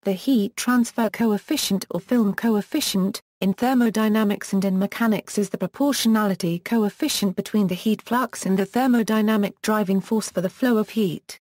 The heat transfer coefficient or film coefficient, in thermodynamics and in mechanics is the proportionality coefficient between the heat flux and the thermodynamic driving force for the flow of heat.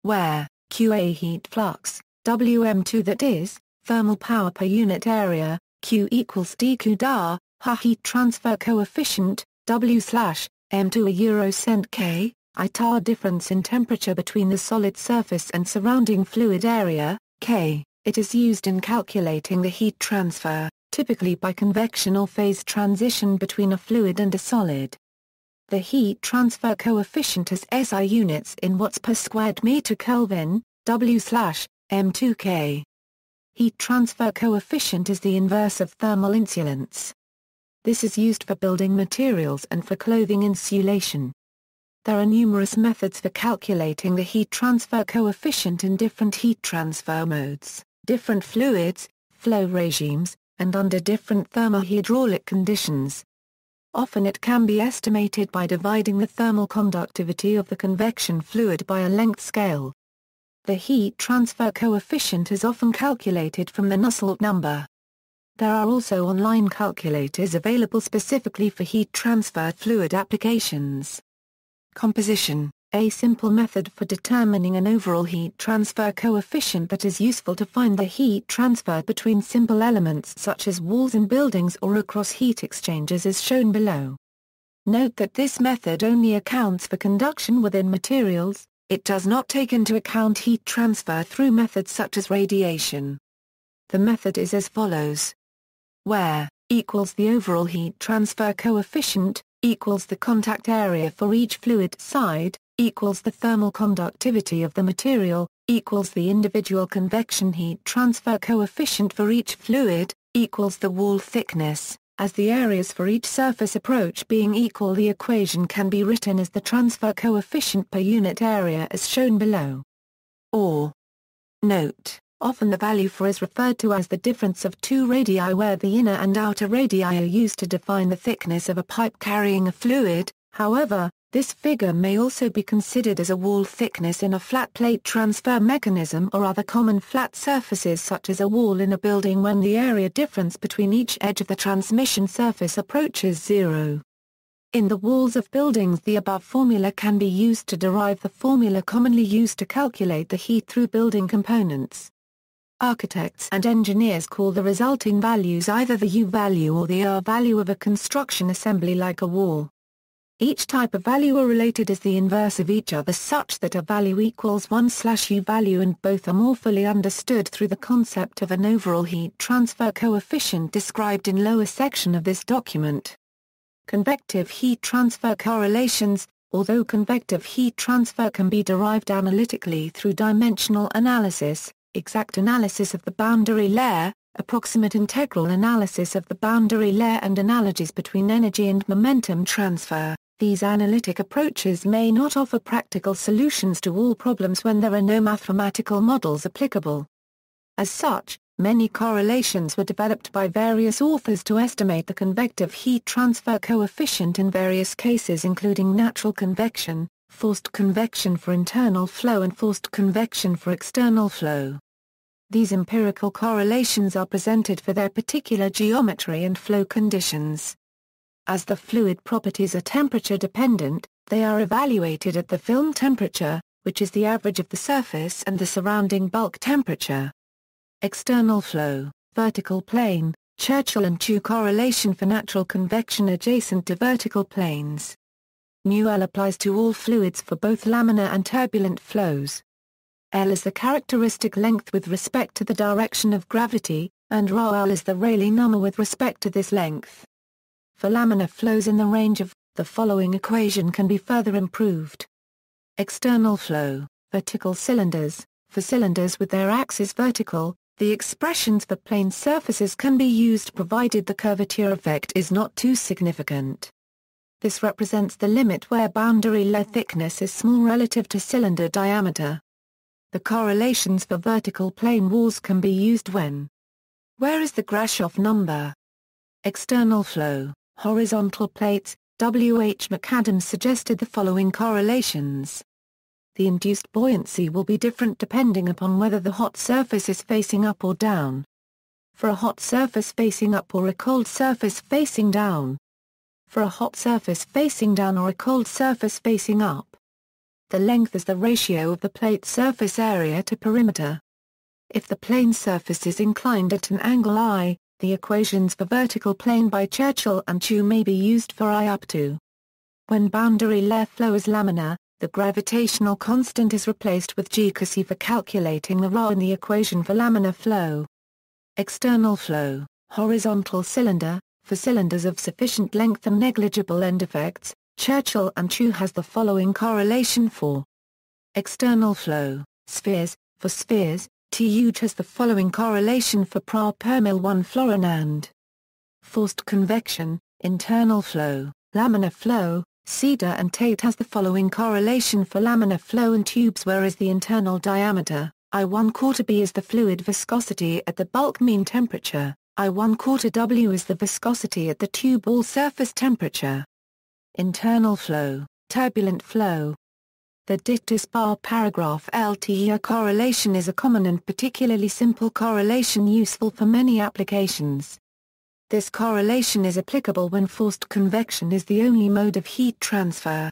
Where Qa heat flux, Wm2 that is, thermal power per unit area, Q equals dQ dA, Ha heat transfer coefficient, W/m2 a eurocent K, ITAR difference in temperature between the solid surface and surrounding fluid area, K. It is used in calculating the heat transfer, typically by convection or phase transition between a fluid and a solid. The heat transfer coefficient has SI units in watts per squared meter Kelvin, W/m2K. Heat transfer coefficient is the inverse of thermal insulance. This is used for building materials and for clothing insulation. There are numerous methods for calculating the heat transfer coefficient in different heat transfer modes, different fluids, flow regimes, and under different thermohydraulic conditions. Often it can be estimated by dividing the thermal conductivity of the convection fluid by a length scale. The heat transfer coefficient is often calculated from the Nusselt number. There are also online calculators available specifically for heat transfer fluid applications. Composition, a simple method for determining an overall heat transfer coefficient that is useful to find the heat transferred between simple elements such as walls in buildings or across heat exchangers is shown below. Note that this method only accounts for conduction within materials. It does not take into account heat transfer through methods such as radiation. The method is as follows. Where equals the overall heat transfer coefficient, equals the contact area for each fluid side, equals the thermal conductivity of the material, equals the individual convection heat transfer coefficient for each fluid, equals the wall thickness. As the areas for each surface approach being equal, the equation can be written as the transfer coefficient per unit area as shown below. Or, note, often the value for is referred to as the difference of two radii, where the inner and outer radii are used to define the thickness of a pipe carrying a fluid. However, this figure may also be considered as a wall thickness in a flat plate transfer mechanism or other common flat surfaces such as a wall in a building when the area difference between each edge of the transmission surface approaches zero. In the walls of buildings, the above formula can be used to derive the formula commonly used to calculate the heat through building components. Architects and engineers call the resulting values either the U value or the R value of a construction assembly like a wall. Each type of value are related as the inverse of each other such that a value equals 1/U value, and both are more fully understood through the concept of an overall heat transfer coefficient described in lower section of this document. Convective heat transfer correlations. Although convective heat transfer can be derived analytically through dimensional analysis, exact analysis of the boundary layer, approximate integral analysis of the boundary layer, and analogies between energy and momentum transfer, these analytic approaches may not offer practical solutions to all problems when there are no mathematical models applicable. As such, many correlations were developed by various authors to estimate the convective heat transfer coefficient in various cases, including natural convection, forced convection for internal flow, and forced convection for external flow. These empirical correlations are presented for their particular geometry and flow conditions. As the fluid properties are temperature dependent, they are evaluated at the film temperature, which is the average of the surface and the surrounding bulk temperature. External flow, vertical plane, Churchill and Chu correlation for natural convection adjacent to vertical planes. μL applies to all fluids for both laminar and turbulent flows. L is the characteristic length with respect to the direction of gravity, and ρL is the Rayleigh number with respect to this length. For laminar flows in the range of, the following equation can be further improved. External flow, vertical cylinders. For cylinders with their axis vertical, the expressions for plane surfaces can be used provided the curvature effect is not too significant. This represents the limit where boundary layer thickness is small relative to cylinder diameter. The correlations for vertical plane walls can be used when. Where is the Grashof number? External flow, horizontal plates. W. H. McAdams suggested the following correlations. the induced buoyancy will be different depending upon whether the hot surface is facing up or down. For a hot surface facing up or a cold surface facing down. For a hot surface facing down or a cold surface facing up. The length is the ratio of the plate surface area to perimeter. If the plane surface is inclined at an angle I, the equations for vertical plane by Churchill and Chu may be used for I up to. When boundary layer flow is laminar, the gravitational constant is replaced with g c for calculating the ρ in the equation for laminar flow. External flow, horizontal cylinder, for cylinders of sufficient length and negligible end effects, Churchill and Chu has the following correlation for external flow, spheres, for spheres, TU has the following correlation for pra per mil 1 Florinand. Forced convection, internal flow, laminar flow, Cedar and Tate has the following correlation for laminar flow in tubes whereas the internal diameter, I1/4 B is the fluid viscosity at the bulk mean temperature, I1/4 W is the viscosity at the tube wall surface temperature. Internal flow, turbulent flow. The Dictus bar paragraph LTE correlation is a common and particularly simple correlation useful for many applications. This correlation is applicable when forced convection is the only mode of heat transfer.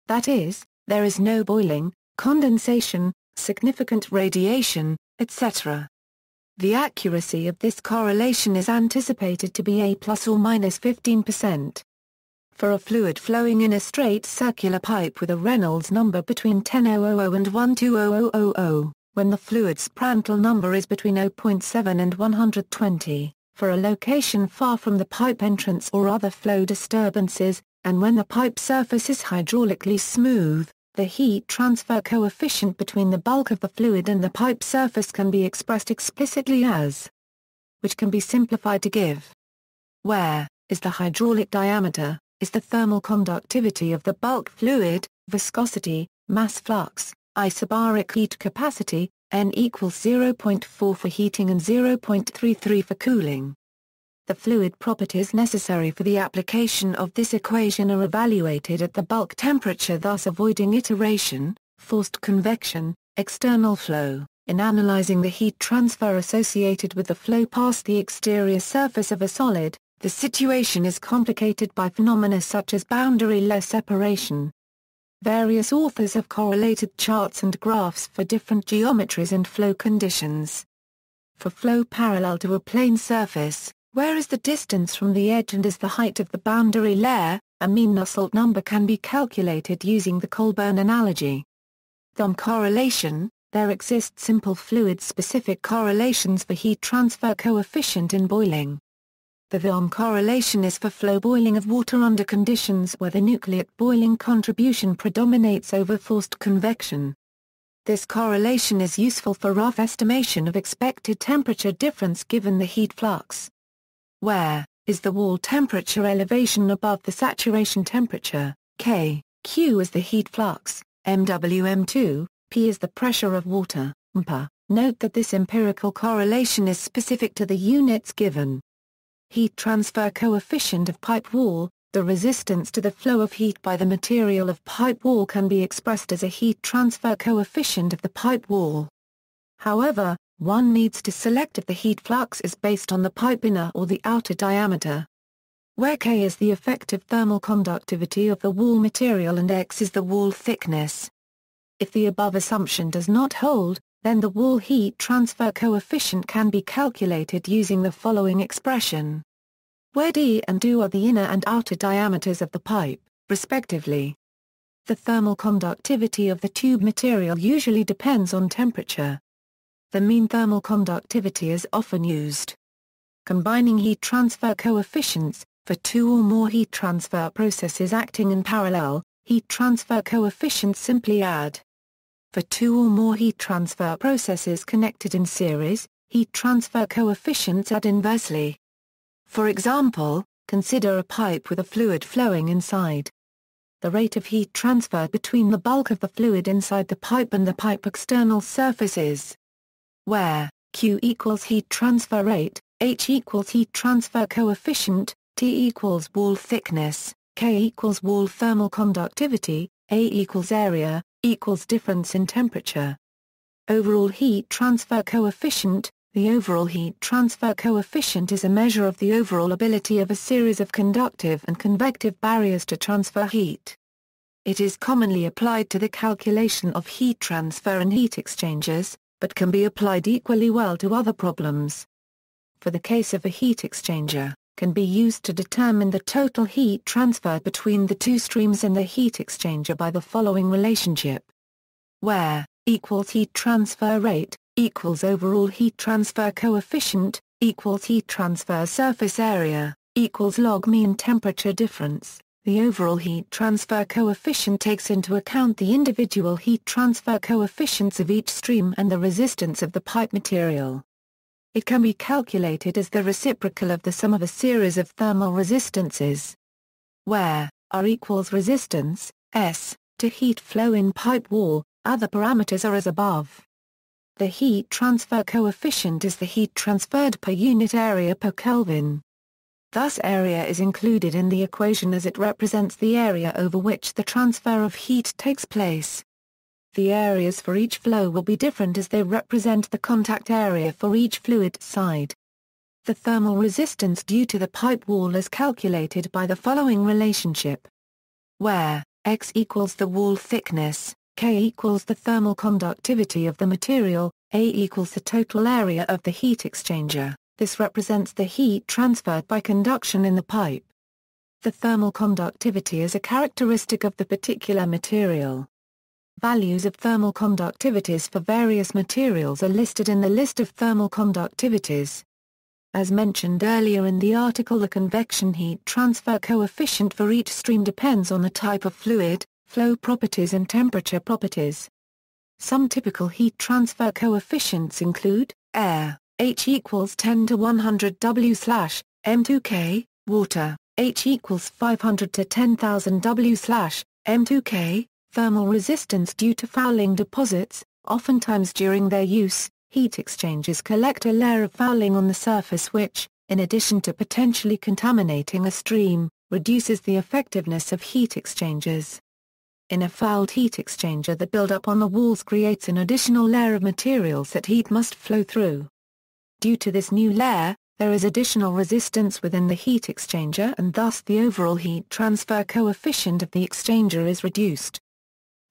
That is, there is no boiling, condensation, significant radiation, etc. The accuracy of this correlation is anticipated to be A plus or minus 15%. For a fluid flowing in a straight circular pipe with a Reynolds number between 10,000 and 12,000, when the fluid's Prandtl number is between 0.7 and 120, for a location far from the pipe entrance or other flow disturbances, and when the pipe surface is hydraulically smooth, the heat transfer coefficient between the bulk of the fluid and the pipe surface can be expressed explicitly as, which can be simplified to give, where is the hydraulic diameter, is the thermal conductivity of the bulk fluid, viscosity, mass flux, isobaric heat capacity, N equals 0.4 for heating and 0.33 for cooling. The fluid properties necessary for the application of this equation are evaluated at the bulk temperature, thus avoiding iteration, forced convection, external flow. In analyzing the heat transfer associated with the flow past the exterior surface of a solid, the situation is complicated by phenomena such as boundary layer separation. Various authors have correlated charts and graphs for different geometries and flow conditions. For flow parallel to a plane surface, where is the distance from the edge and is the height of the boundary layer, a mean Nusselt number can be calculated using the Colburn analogy. On correlation, there exist simple fluid-specific correlations for heat transfer coefficient in boiling. The VOM correlation is for flow boiling of water under conditions where the nucleate boiling contribution predominates over forced convection. This correlation is useful for rough estimation of expected temperature difference given the heat flux. Where is the wall temperature elevation above the saturation temperature, K, Q is the heat flux, MWM2, P is the pressure of water, MP. Note that this empirical correlation is specific to the units given. Heat transfer coefficient of pipe wall, the resistance to the flow of heat by the material of pipe wall can be expressed as a heat transfer coefficient of the pipe wall. However, one needs to select if the heat flux is based on the pipe inner or the outer diameter. Where K is the effective thermal conductivity of the wall material and X is the wall thickness. If the above assumption does not hold, then the wall heat transfer coefficient can be calculated using the following expression, where D and U are the inner and outer diameters of the pipe, respectively. The thermal conductivity of the tube material usually depends on temperature. The mean thermal conductivity is often used. Combining heat transfer coefficients, for two or more heat transfer processes acting in parallel, heat transfer coefficients simply add. For two or more heat transfer processes connected in series, heat transfer coefficients add inversely. For example, consider a pipe with a fluid flowing inside. The rate of heat transfer between the bulk of the fluid inside the pipe and the pipe external surface is, where Q equals heat transfer rate, H equals heat transfer coefficient, T equals wall thickness, K equals wall thermal conductivity, A equals area, equals difference in temperature. Overall heat transfer coefficient. The overall heat transfer coefficient is a measure of the overall ability of a series of conductive and convective barriers to transfer heat. It is commonly applied to the calculation of heat transfer in heat exchangers, but can be applied equally well to other problems. For the case of a heat exchanger, can be used to determine the total heat transferred between the two streams in the heat exchanger by the following relationship, where equals heat transfer rate equals overall heat transfer coefficient equals heat transfer surface area equals log mean temperature difference. The overall heat transfer coefficient takes into account the individual heat transfer coefficients of each stream and the resistance of the pipe material. It can be calculated as the reciprocal of the sum of a series of thermal resistances, where R equals resistance, S, to heat flow in pipe wall. Other parameters are as above. The heat transfer coefficient is the heat transferred per unit area per Kelvin. Thus area is included in the equation as it represents the area over which the transfer of heat takes place. The areas for each flow will be different as they represent the contact area for each fluid side. The thermal resistance due to the pipe wall is calculated by the following relationship, where X equals the wall thickness, K equals the thermal conductivity of the material, A equals the total area of the heat exchanger. This represents the heat transferred by conduction in the pipe. The thermal conductivity is a characteristic of the particular material. Values of thermal conductivities for various materials are listed in the list of thermal conductivities. As mentioned earlier in the article, the convection heat transfer coefficient for each stream depends on the type of fluid, flow properties and temperature properties. Some typical heat transfer coefficients include, air, H equals 10 to 100 W/m2K, water, H equals 500 to 10,000 W/m2K, thermal resistance due to fouling deposits. Oftentimes during their use, heat exchangers collect a layer of fouling on the surface which, in addition to potentially contaminating a stream, reduces the effectiveness of heat exchangers. In a fouled heat exchanger, the buildup on the walls creates an additional layer of materials that heat must flow through. Due to this new layer, there is additional resistance within the heat exchanger and thus the overall heat transfer coefficient of the exchanger is reduced.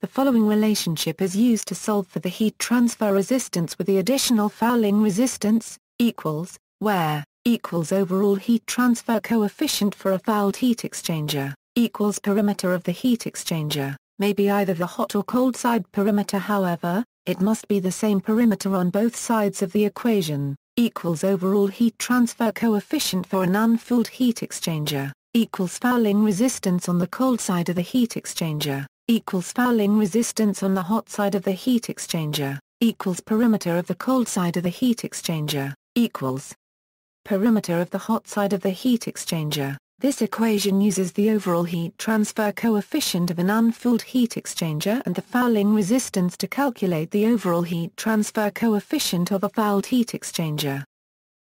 The following relationship is used to solve for the heat transfer resistance with the additional fouling resistance, equals, where, equals overall heat transfer coefficient for a fouled heat exchanger, equals perimeter of the heat exchanger. May be either the hot or cold side perimeter. However, it must be the same perimeter on both sides of the equation, equals overall heat transfer coefficient for an unfilled heat exchanger, equals fouling resistance on the cold side of the heat exchanger, equals fouling resistance on the hot side of the heat exchanger, equals perimeter of the cold side of the heat exchanger, equals perimeter of the hot side of the heat exchanger. This equation uses the overall heat transfer coefficient of an unfilled heat exchanger and the fouling resistance to calculate the overall heat transfer coefficient of a fouled heat exchanger.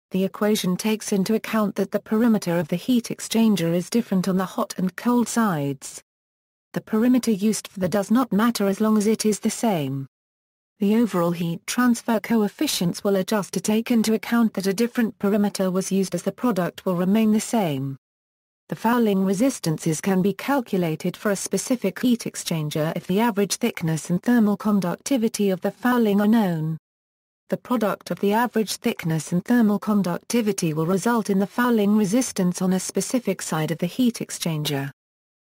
The equation takes into account that the perimeter of the heat exchanger is different on the hot and cold sides. The perimeter used for the does not matter as long as it is the same. The overall heat transfer coefficients will adjust to take into account that a different perimeter was used as the product will remain the same. The fouling resistances can be calculated for a specific heat exchanger if the average thickness and thermal conductivity of the fouling are known. The product of the average thickness and thermal conductivity will result in the fouling resistance on a specific side of the heat exchanger.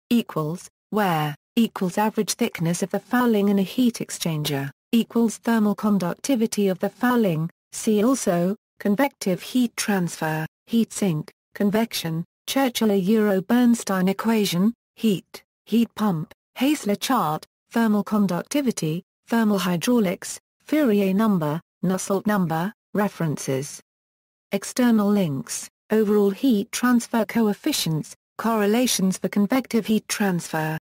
Equals, where, equals average thickness of the fouling in a heat exchanger, equals thermal conductivity of the fouling. See also, convective heat transfer, heat sink, convection, Churchill-Bernstein equation, heat pump, Haisler chart, thermal conductivity, thermal hydraulics, Fourier number, Nusselt number, references. External links, overall heat transfer coefficients, correlations for convective heat transfer.